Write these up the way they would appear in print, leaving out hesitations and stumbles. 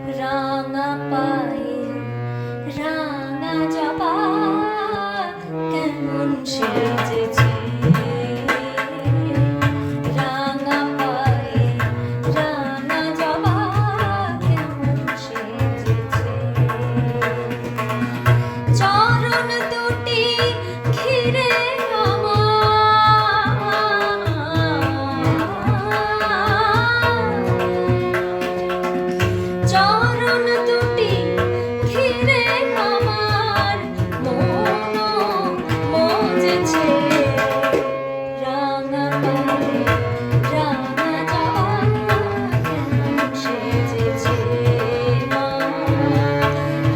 রাঙা পায়ে রাঙা জবা কেমন সেজেছে, রাঙা পায়ে রাঙা জবা কেমন সেজেছে। চরণ দুটি ঘিরে চরণ দুটি ঘিরে আমার মন মজেছে, রাঙা পায়ে রাঙা জবা কেমন সেজেছে মা,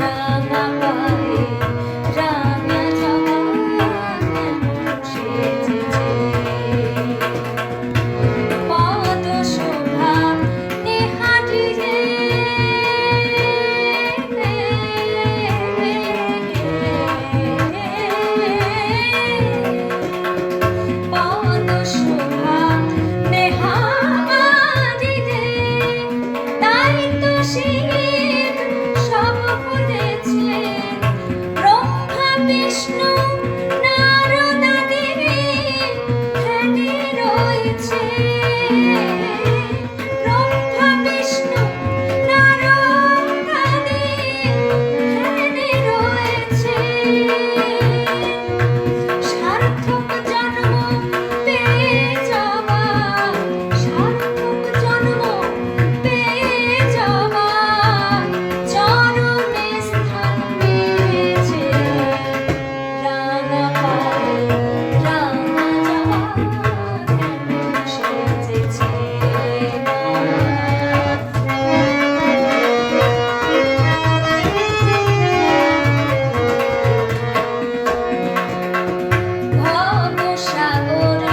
রাঙা পায়ে রাঙা জবা কেমন সেজেছে। পদ শোভা নেহাটিয়ে পদ শোভা নেহাটিয়ে তাই তো শিব সব বলেছে, ব্রহ্মা বিষ্ণু নারদাদি ধ্যানে রয়েছে, ব্রহ্মা বিষ্ণু নারদাদি ধ্যানে রয়েছে। সার্থক জন্ম পেয়ে যাওয়া, সার্থক জন্ম পেয়ে যাওয়া, চরণে স্থান পেয়েছে, রাঙা পায়ে রাঙা জবা কেমন সেজেছে মা। ভবসাগর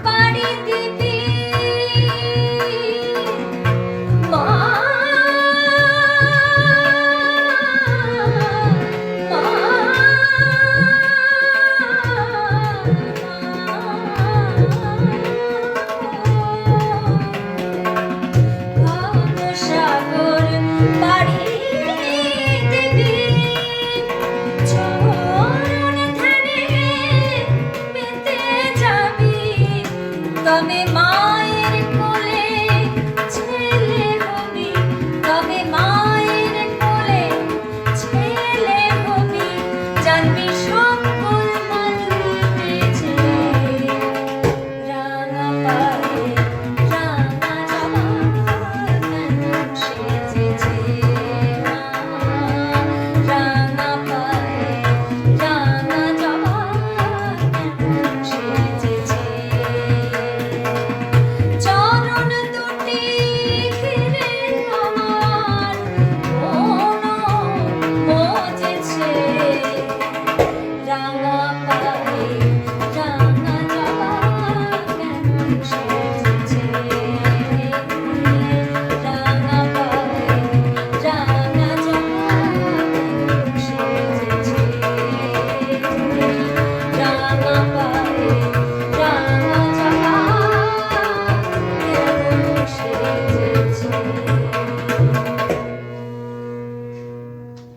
পাড়ি দিবি মা, ভবসাগর পাড়ি দিবি, চরণ ধ্যানে পেতে যাবি, তবে মায়ের কোলে ছেলে হবি, তবে মায়ের কোলে ছেলে হবি, জানবি সকল মালুমেছে, রাঙা পায়ে রাঙা জবা কেমন